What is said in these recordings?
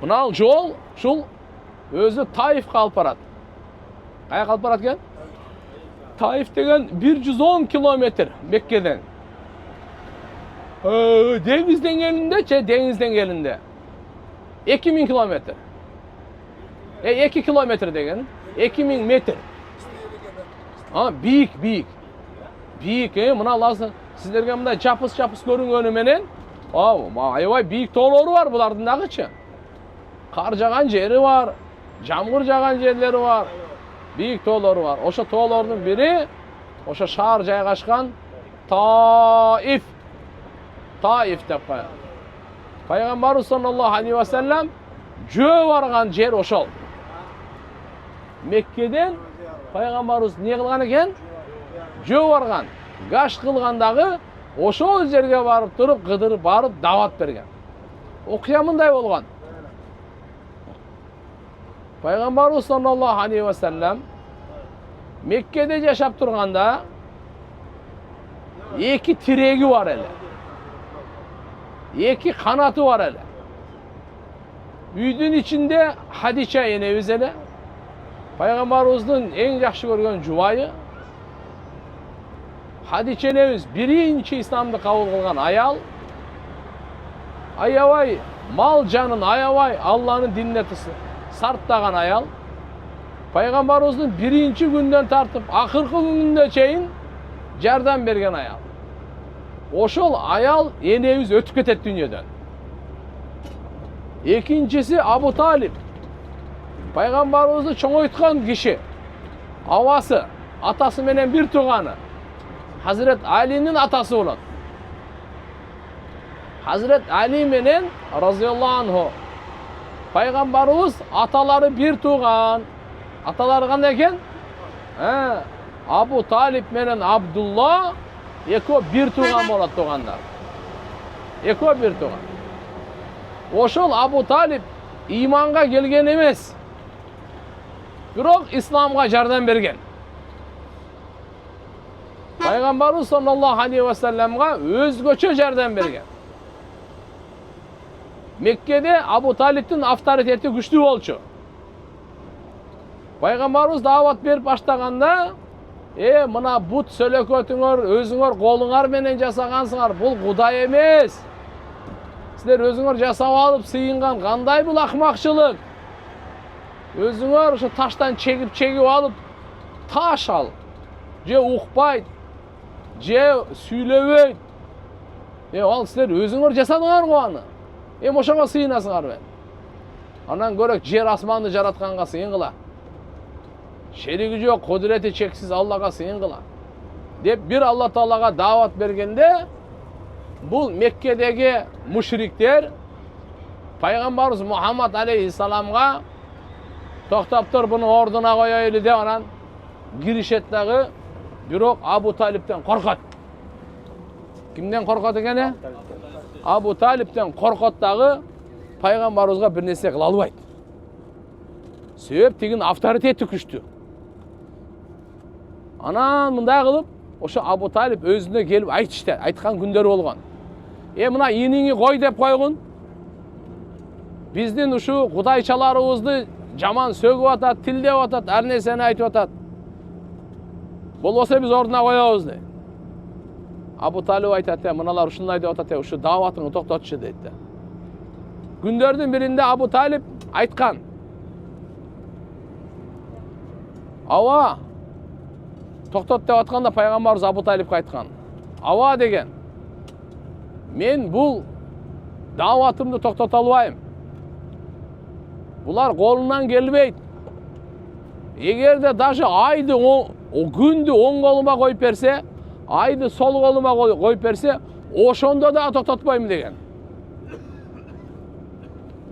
Мынау жол ушул өзү Таифка алып барат. Каяка алып барат экен? Таиф деген 110 километр Меккеден. Деңиз деңгээлинде 2000 километр. 2 километр деген 2000 метр. Бийик. Бийик, мына лазы сиздерге мындай жапыс көрүнгөнү менен, аябай бийик тоолору бар булардын дагычы. Кар жаган жери бар, жамгыр жаган жерлери бар, бийик тоолору бар. Ошо тоолордун бири ошо шаар жайгашкан Таиф. Таиф деп коет. Пайгамбарыбыз саллаллаху алейхи ва саллям жөө барган жер ошол. Меккеден пайгамбарыбыз не кылган экен? Жөө барган. Гаш кылгандагы ошол жерге барып туруп, кыдырып барып дават берген. Окуя мындай болгон. Пайгамбарыбыз саллаллаху алейхи ва саллям Меккеде жашап турганда эки тиреги бар эле. Эки канаты бар эле. Үйдүн ичинде Хадича энебиз эле. Пайгамбарыбыздын эң жакшы көргөн жубайы. Хадича энебиз биринчи исламды кабыл кылган аял. Аябай мал жанын аябай Алланын динине сарптаган аял. Пайгамбарыбыздын биринчи күндөн тартып акыркы күнүнө чейин жардам берген аял. Ошол аял энебиз өтүп кетет дүйнөдөн. Экинчиси Абу Талиб. Пайгамбарыбызды чоңойткон киши. Авасы, атасы менен бир тууганы. Hazret Ali'nin atası olan. Hazret Ali menен razıyallahu anhu. Peygamberimiz ataları bir tuğan. Ataları kандай eken? Abu Talip menен Abdullah eko bir tuğan bolat tuğanlar. Eko bir tuğan. Oşol Abu Talip imanга kelgen emes. Bирок İslamga жардам берген. Пайгамбарыбыз саллаллаху алейхи ва салламга өзгөчө жардам берген. Меккеде Абу Талиптин авторитети күчтүү болчу. Пайгамбарыбыз дават берип баштаганда, мына бут сөлөкөтүңөр, өзүңөр колуңар менен жасагансыңар, бул Кудай эмес. Силер өзүңөр жасап алып сыйынган кандай бул акмакчылык? Өзүңөр ошо таштан чегип алып, таш алып, же укпайт, же сүйлөбөйт. Ал силер өзүңөр жасадыңар го аны. Ошого сыйынасыңар бе? Анан көрөк жер асманды жаратканга сыйынгыла. Шериги жок, кудурети чексиз Аллага сыйынгыла. Деп бир Алла Таалага дават бергенде, бул Меккедеги мушриктер Пайгамбарыбыз Мухаммад алейхиссаламга токтоп тур, буну ордуна коёйлу деп анан киришет дагы. Бирок Абу Талиптен коркот. Кимден коркот экен? Абу Талиптен коркот дагы, пайгамбарыбызга бир нерсе кыла албайт. Себеп тигин авторитети күчтүү. Анан мындай кылып, ошо Абу Талип өзүнө келип айтышты, айткан күндөрү болгон. Мына ийниңи кой деп койгун. Биздин ушу кудайчаларыбызды жаман сөгүп атат, тилдеп атат, ар нерсени айтып атат. Болбосо биз ордуна коебуз дейт. Абу Талиб айтат, мыналар ушундай деп атат, ушу даватыңды токтотчу дейт. Күндөрдүн биринде Абу Талиб айткан. Ава токтот деп атканда пайгамбарыбыз Абу Талибке айткан. Ава деген, мен бул даватымды токтото албайм. Булар колунан келбейт. Эгерде даже айды күндү оң колума коюп берсе, айды сол колума коюп берсе, ошондо да токтотпойм деген.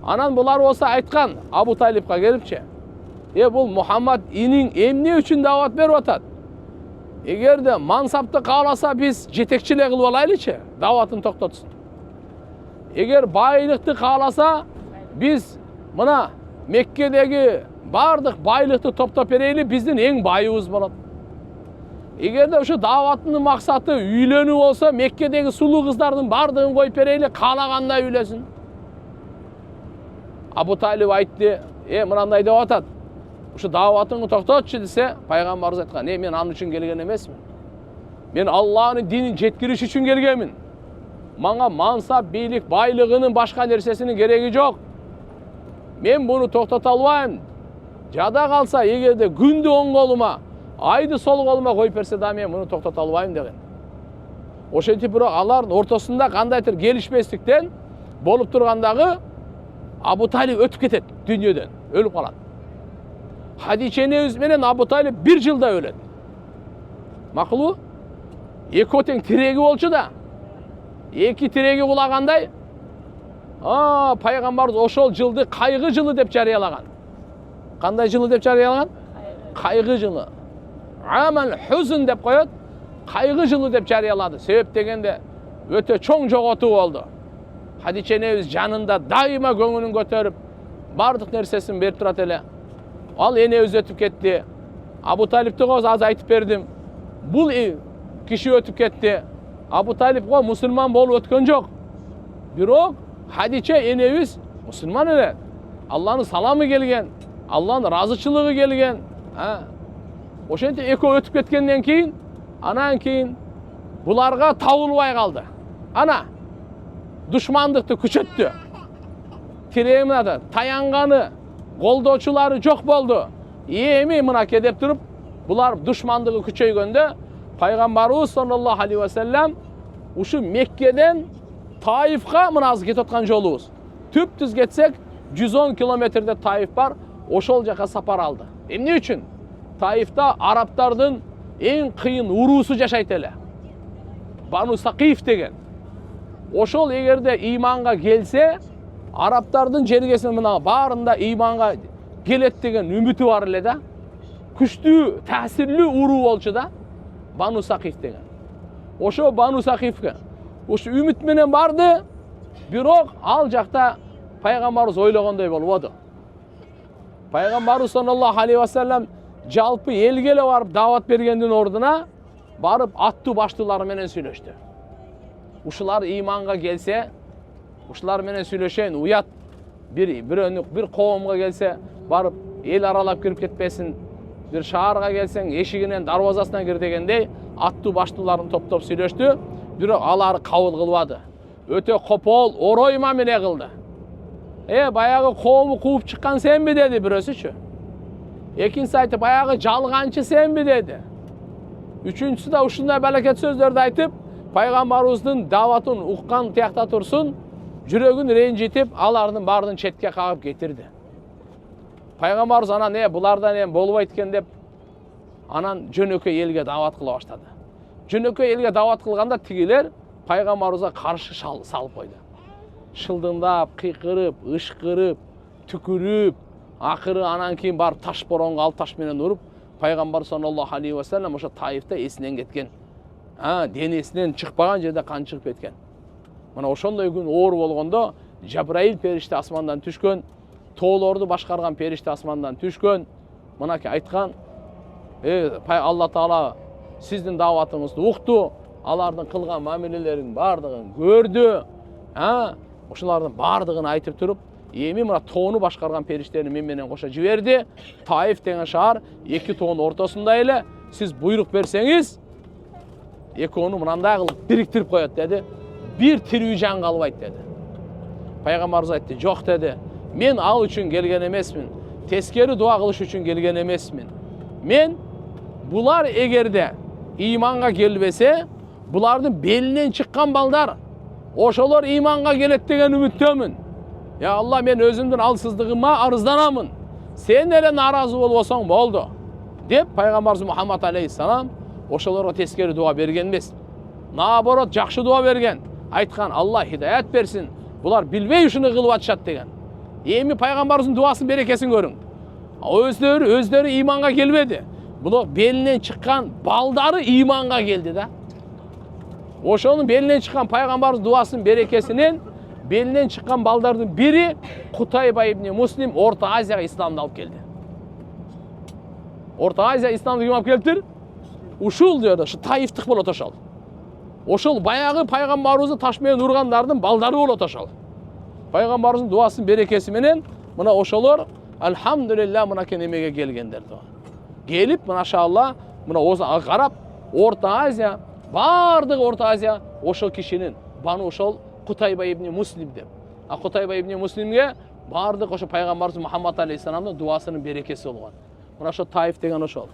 Анан булар болсо айткан Абу Талибке келипчи, бул Мухаммад иниң эмне үчүн дават берип атат? Эгерде мансапты кааласа биз жетекчилик кылып алайлычы, даватын токтотсун. Эгер байлыкты кааласа биз мына Меккедеги бардык байлыкты топтоп берели, биздин эң байыбыз болот. Эгерде ушу даваттын максаты үйлөнүү болсо, Меккедеги сулуу кыздардын бардыгын коюп берели, каалагандай үйлөсүн. Абу Талиб айтты, мынандай деп атат. Ушу даватыңды токтотчу десе, пайгамбарыбыз айткан, мен аны үчүн келген эмесмин. Мен Аллахтын динин жеткириш үчүн келгенмин. Мага мансап, бийлик, байлыгынын башка нерсесинин кереги жок. Мен буну токтото албайм. Жада калса, эгерде күндү оң колума, айды сол колума коюп берсе да мен муну токтото албайм деген. Ошентип бирок алардын ортосунда кандайдыр келишпестиктен болуп тургандагы Абу Талиб өтүп кетет дүйнөдөн, өлүп калат. Хадиче энебиз менен Абу Талиб 1 жылда өлөт. Макулбу? Экөө тең тиреги болчу да. Эки тиреги кулагандай, пайгамбарыбыз ошол жылды кайгы жылы деп жарыялаган. Кандай жылы деп жарыялаган? Кайгы жылы. Амал хузн деп коет. Кайгы жылы деп жарыялады. Себеп дегенде өтө чоң жоготуу болду. Хадиче энебиз жанында дайыма көңүлүн көтөрүп, бардык нерсесин берип турат эле. Ал энебиз өтүп кетти. Абу Талибти аз айтып бердим. Бул киши өтүп кетти. Абу Талиб мусулман болуп өткөн жок. Бирок Хадиче энебиз мусулман эле. Алланын саламы келген, Алланын разычылыгы келген. Ошентип экөө өтүп кеткенден кийин, анан кийин буларга табылбай калды. Ана душмандыкты күчөттү. Тиреминада таянганы, колдоочулары жок болду. Эми мынаке деп туруп, булар душмандыгы күчөйгөндө пайгамбарыбыз саллаллаху алейхи ва саллям ушу Меккеден Таифка мына азыр кетип аткан жолубуз. Түп-түз кетсек 110 километрде Таиф бар, ошол жака сапар алды. Эмне үчүн? Таифта араптардын эң кыйын уруусу жашайт эле. Бану Сакиф деген. Ошол эгерде ыйманга келсе, араптардын жергесинин мына баарында ыйманга келет деген үмүтү бар эле да. Күчтүү, таасирлүү уруу болчу да. Бану Сакиф деген. Ошо Бану Сакифке ушу үмүт менен барды, бирок ал жакта пайгамбарыбыз ойлогондой болбоду. Пайгамбарыбыз саллаллаху алейхи ва саллям жалпы элге эле барып дават бергендин ордуна барып аттуу баштуулар менен сүйлөштү. Ушулар ыйманга келсе, ушулар менен сүйлөшөйүн, уят. Bir коомго келсе, барып эл аралап кирип кетпесин. Bir шаарга келсең, эшигинен дарбазасынан кир дегендей, аттуу баштууларын топтоп сүйлөштү. Бирок алар кабыл кылбады. Өтө копол, орой мамиле кылды. Баягы коому кууп чыккан сенби деди бирөөсүчү. Экинчиси айтып, баягы жалганчы сенби деди. Үчүнчүсү да ушундай балакет сөздөрдү айтып, пайгамбарыбыздын даватын уккан тиякта турсун, жүрөгүн ренжитип, алардын бардын четке кагып кетирди. Пайгамбарыбыз анан булардан болбойт экен деп, анан жөнөкөй элге дават кыла баштады. Жөнөкөй элге дават кылганда тигилер пайгамбарыбызга каршы салып койду. Шылдыңдап, кыйкырып, ышкырып, түкүрүп, акыры анан кийин барып таш боронго алып таш менен уруп, пайгамбар саллаллаху алейхи ва саллям ошо Таифта эсинен кеткен. Денесинен чыкпаган жерде кан чыгып кеткен. Мына ошондой күн оор болгондо Жабраил периште асмандан түшкөн, тоолорду башкарган периште асмандан түшкөн, мынаке айткан, Алла Таала сиздин даватыңызды укту, алардын кылган мамилелерин бардыгын көрдү. Ошолардын бардыгын айтып туруп, эми мына тоону башкарган периштени мен менен кошо жиберди. Таиф деген шаар эки тоонун ортосунда эле, сиз буйрук берсеңиз, экөөнү мындай кылып бириктирип коет деди. Bir тирүү жан калбайт деди. Пайгамбарыбыз айтты, жок деди. Мен ал үчүн келген эмесмин. Тескери дуа кылыш үчүн келген эмесмин. Мен булар эгерде ыйманга келбесе, булардын белинен чыккан балдар ошолор ыйманга келет деген үмүттөмүн. Я Алла, мен өзүмдүн алсыздыгыма арызданамын. Сен эле наразы болбосоң болду. Деп пайгамбарыбыз Мухаммад алейхиссалам ошолорго тескери дуа берген эмес. Наоборот, жакшы дуа берген. Айткан, Алла хидаят берсин. Булар билбей ушуну кылып атышат деген. Эми пайгамбарыбыздын дуасынын берекесин көрүң. Өздөрү ыйманга келбеди. Булар белинен чыккан балдары ыйманга келди да. Ошонун белинен чыккан пайгамбарыбыз дуасынын берекесинен белинен чыккан балдардын бири Кутайба ибн Муслим Орто Азияга исламды алып келди. Орто Азия исламды ким алып келтир? Ушул деді, ушу Таифтик болот ошол. Ошол баягы пайгамбарыбызды таш менен ургандардын балдары болот ошол. Пайгамбарыбыздын дуасынын берекеси менен мына ошолор альхамдулилля мынакен эмеге келгендер. Келип машалла мына карап Орта Азия, бардык Орта Азия ошол кишинин баны ошол Кутайба ибн Муслим деп. А Кутайба ибн Муслимге бардык ошо пайгамбарыбыз Мухаммад алейхиссаламдын дуасынын берекеси болгон. Мына ошо Таиф деген ошол.